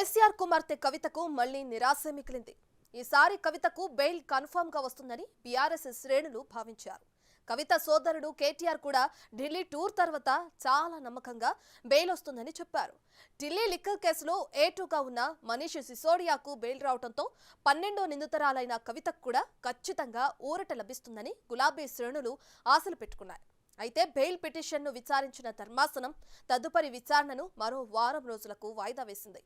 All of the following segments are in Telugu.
కేసీఆర్ కుమార్తె కవితకు మళ్లీ నిరాశ మిగిలింది. ఈసారి కవితకు బెయిల్ కన్ఫర్మ్ గా వస్తుందని బీఆర్ఎస్ శ్రేణులు భావించారు. కవిత సోదరుడు కేటీఆర్ కూడా ఢిల్లీ టూర్ తర్వాత చాలా నమ్మకంగా బెయిల్ వస్తుందని చెప్పారు. ఢిల్లీ లిక్కర్ కేసులో ఏటుగా ఉన్న మనీష్ సిసోడియాకు బెయిల్ రావడంతో 12వ నిందితురాలైన కవితకు కూడా ఖచ్చితంగా ఊరట లభిస్తుందని గులాబీ శ్రేణులు ఆశలు పెట్టుకున్నాయి. అయితే బెయిల్ పిటిషన్ను విచారించిన ధర్మాసనం తదుపరి విచారణను మరో వారం రోజులకు వాయిదా వేసింది.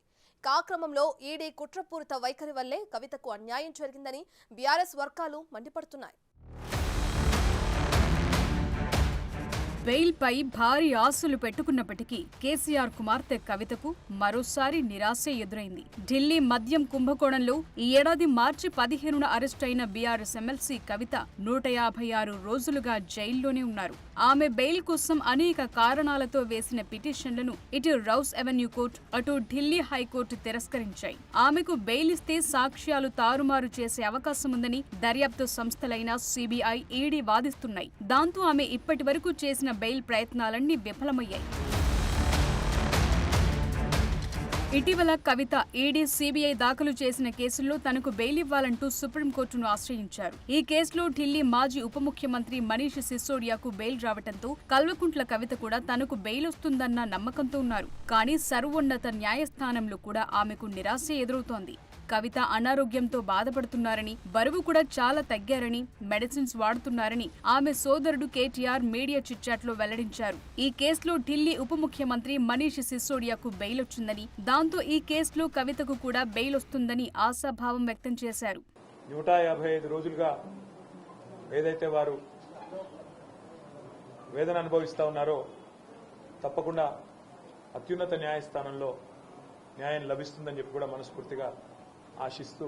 క్రమంలో ఈడీ కుట్రపూరిత వైఖరి వల్లే కవితకు అన్యాయం జరిగిందని బీఆర్ఎస్ వర్గాలు మండిపడుతున్నాయి. బెయిల్ పై భారీ ఆశలు పెట్టుకున్నప్పటికీ కేసీఆర్ కుమార్తె కవితకు మరోసారి నిరాశే ఎదురైంది. ఢిల్లీ మద్యం కుంభకోణంలో ఈ ఏడాది మార్చి 15న అరెస్ట్ అయిన బీఆర్ఎస్ ఎమ్మెల్సీ కవిత 156 రోజులుగా జైల్లోనే ఉన్నారు. ఆమె బెయిల్ కోసం అనేక కారణాలతో వేసిన పిటిషన్లను ఇటు రౌస్ అవెన్యూ కోర్టు, అటు ఢిల్లీ హైకోర్టు తిరస్కరించాయి. ఆమెకు బెయిల్ ఇస్తే సాక్ష్యాలు తారుమారు చేసే అవకాశం ఉందని దర్యాప్తు సంస్థలైన సిబిఐ, ఈడీ వాదిస్తున్నాయి. దాంతో ఆమె ఇప్పటి వరకు చేసిన బెయిల్ ప్రయత్నాలన్నీ విఫలమయ్యాయి. ఇటీవల కవిత ఈడీ, సిబిఐ దాఖలు చేసిన కేసుల్లో తనకు బెయిల్ ఇవ్వాలంటూ సుప్రీంకోర్టును ఆశ్రయించారు. ఈ కేసులో ఢిల్లీ మాజీ ఉప ముఖ్యమంత్రి మనీష్ సిసోడియాకు బెయిల్ రావడంతో కల్వకుంట్ల కవిత కూడా తనకు బెయిల్ వస్తుందన్న నమ్మకంతో ఉన్నారు. కానీ సర్వోన్నత న్యాయస్థానంలో కూడా ఆమెకు నిరాశ ఎదురవుతోంది. కవిత అనారోగ్యంతో బాధపడుతున్నారని, బరువు కూడా చాలా తగ్గారని, మెడిసిన్స్ వాడుతున్నారని ఆమె సోదరుడు కేటీఆర్ మీడియా చిట్చాట్లో వెల్లడించారు. ఈ కేసులో ఢిల్లీ ఉప ముఖ్యమంత్రి మనీష్ సిసోడియాకు బెయిల్ వచ్చిందని, దాంతో ఈ కేసులో కవితకు కూడా బెయిల్ వస్తుందని ఆశాభావం వ్యక్తం చేశారు. 155 రోజులుగా ఏదైతే వారు వేదన అనుభవిస్తా ఉన్నారో తప్పకుండా అత్యున్నత న్యాయస్థానంలో న్యాయం లభిస్తుందని చెప్పి కూడా మనస్ఫూర్తిగా ఆశిస్తూ.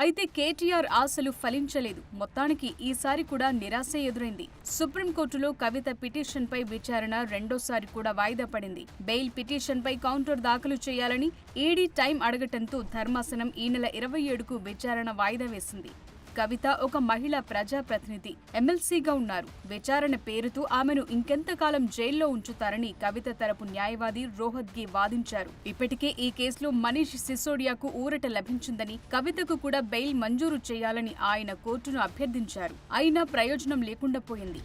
అయితే కేటీఆర్ ఆశలు ఫలించలేదు. మొత్తానికి ఈసారి కూడా నిరాశ ఎదురైంది. సుప్రీంకోర్టులో కవిత పిటిషన్పై విచారణ రెండోసారి కూడా వాయిదా పడింది. బెయిల్ పిటిషన్పై కౌంటర్ దాఖలు చేయాలని ఈడీ టైం అడగటంతో ధర్మాసనం ఈ నెల 27కు విచారణ వాయిదా వేసింది. కవిత ఒక మహిళా ప్రజాప్రతినిధి, ఎమ్మెల్సీగా ఉన్నారు. విచారణ పేరుతో ఆమెను ఇంకెంతకాలం జైల్లో ఉంచుతారని కవిత తరపు న్యాయవాది రోహత్గి వాదించారు. ఇప్పటికే ఈ కేసులో మనీష్ సిసోడియాకు ఊరట లభించిందని, కవితకు కూడా బెయిల్ మంజూరు చేయాలని ఆయన కోర్టును అభ్యర్థించారు. అయినా ప్రయోజనం లేకుండా పోయింది.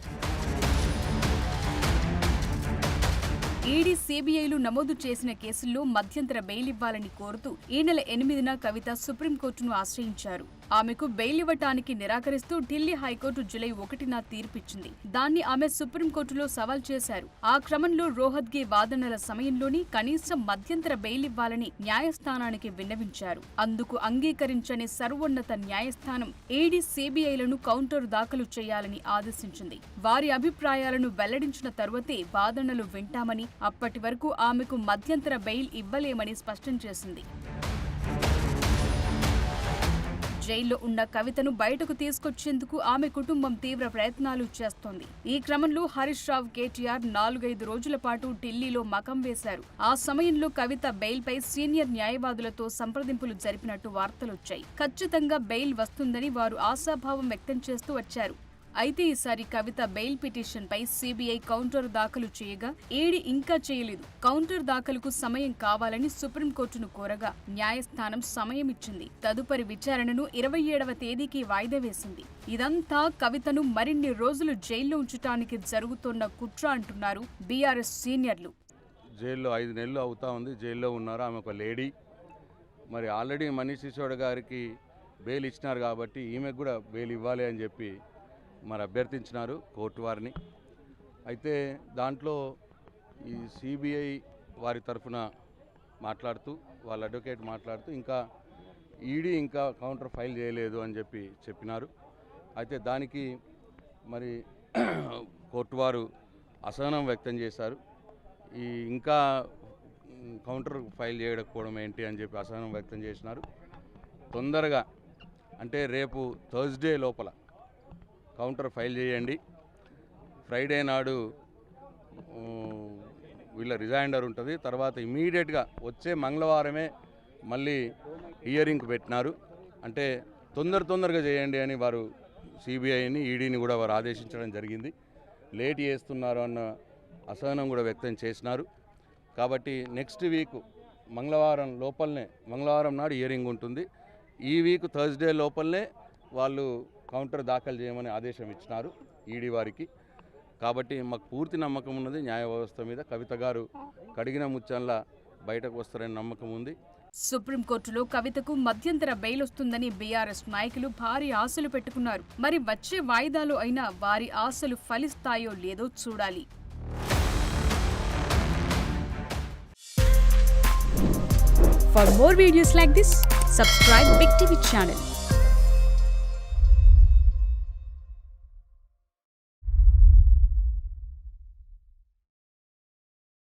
ఈడీ, సిబిఐలు నమోదు చేసిన కేసుల్లో మధ్యంతర బెయిల్ ఇవ్వాలని కోరుతూ ఈ నెల 8న కవిత సుప్రీంకోర్టును ఆశ్రయించారు. ఆమెకు బెయిల్ ఇవ్వటానికి నిరాకరిస్తూ ఢిల్లీ హైకోర్టు జూలై 1న తీర్పిచ్చింది. దాన్ని ఆమె సుప్రీంకోర్టులో సవాల్ చేశారు. ఆ క్రమంలో రోహత్గి వాదనల సమయంలోని కనీసం మధ్యంతర బెయిల్ ఇవ్వాలని న్యాయస్థానానికి విన్నవించారు. అందుకు అంగీకరించని సర్వోన్నత న్యాయస్థానం ఈడీ, సిబిఐలను కౌంటర్ దాఖలు చేయాలని ఆదేశించింది. వారి అభిప్రాయాలను వెల్లడించిన తరువాతే వాదనలు వింటామని, అప్పటి వరకు ఆమెకు మధ్యంతర బెయిల్ ఇవ్వలేమని స్పష్టం చేసింది. జైల్లో ఉన్న కవితను బయటకు తీసుకొచ్చేందుకు ఆమె కుటుంబం తీవ్ర ప్రయత్నాలు చేస్తోంది. ఈ క్రమంలో హరీష్ రావు, కేటీఆర్ 4-5 రోజుల పాటు ఢిల్లీలో మకం వేశారు. ఆ సమయంలో కవిత బెయిల్పై సీనియర్ న్యాయవాదులతో సంప్రదింపులు జరిపినట్టు వార్తలొచ్చాయి. ఖచ్చితంగా బెయిల్ వస్తుందని వారు ఆశాభావం వ్యక్తం చేస్తూ వచ్చారు. అయితే ఈసారి కవిత బెయిల్ పిటిషన్పై సిబిఐ కౌంటర్ దాఖలు చేయగా ఈడీ ఇంకా చేయలేదు. కౌంటర్ దాఖలుకు సమయం కావాలని సుప్రీంకోర్టును కోరగా న్యాయస్థానం సమయం ఇచ్చింది. తదుపరి విచారణను 27వ తేదీకి వాయిదా వేసింది. ఇదంతా కవితను మరిన్ని రోజులు జైల్లో ఉంచడానికి జరుగుతున్న కుట్ర అంటున్నారు బీఆర్ఎస్ సీనియర్లు. జైల్లో 5 నెలలు అవుతా ఉంది. జైల్లో ఉన్నారు. ఆమె ఒక లేడీ. మరి ఆల్రెడీ మనీష్ సిసోడియా గారికి బెయిల్ ఇచ్చినారు కాబట్టి ఈమెకు కూడా బెయిల్ ఇవ్వాలి అని చెప్పి మరి అభ్యర్థించినారు కోర్టు వారిని. అయితే దాంట్లో ఈ సిబిఐ వారి తరఫున మాట్లాడుతూ, వాళ్ళ అడ్వకేట్ మాట్లాడుతూ ఇంకా ఈడీ ఇంకా కౌంటర్ ఫైల్ చేయలేదు అని చెప్పినారు. అయితే దానికి మరి కోర్టు వారు అసహనం వ్యక్తం చేశారు. ఈ ఇంకా కౌంటర్ ఫైల్ చేయకపోవడం ఏంటి అని చెప్పి అసహనం వ్యక్తం చేసినారు. తొందరగా అంటే రేపు థర్స్డే లోపల కౌంటర్ ఫైల్ చేయండి. ఫ్రైడే నాడు వీళ్ళ రిజైండర్ ఉంటుంది. తర్వాత ఇమీడియట్గా వచ్చే మంగళవారమే మళ్ళీ హియరింగ్కి పెట్టినారు. అంటే తొందరగా చేయండి అని వారు సిబిఐని, ఈడీని కూడా వారు ఆదేశించడం జరిగింది. లేట్ చేస్తున్నారు అన్న అసహనం కూడా వ్యక్తం చేసినారు. కాబట్టి నెక్స్ట్ వీక్ మంగళవారం నాడు హియరింగ్ ఉంటుంది. ఈ వీక్ థర్స్డే లోపలనే వాళ్ళు కౌంటర్ దాఖలు చేయమని ఆదేశం ఇచ్చినారు ఈడీ వారికి. కాబట్టి మాకు పూర్తి నమ్మకం ఉన్నది న్యాయ వ్యవస్థ మీద. కవిత గారు కడిగిన ముచ్చంలా బయటకు వస్తారని నమ్మకం ఉంది. సుప్రీంకోర్టులో కవితకు మధ్యంతర బెయిల్ వస్తుందని బీఆర్ఎస్ నాయకులు భారీ ఆశలు పెట్టుకున్నారు. మరి వచ్చే వాయిదాలు అయినా వారి ఆశలు ఫలిస్తాయో లేదో చూడాలి. For more videos like this, subscribe Big TV channel.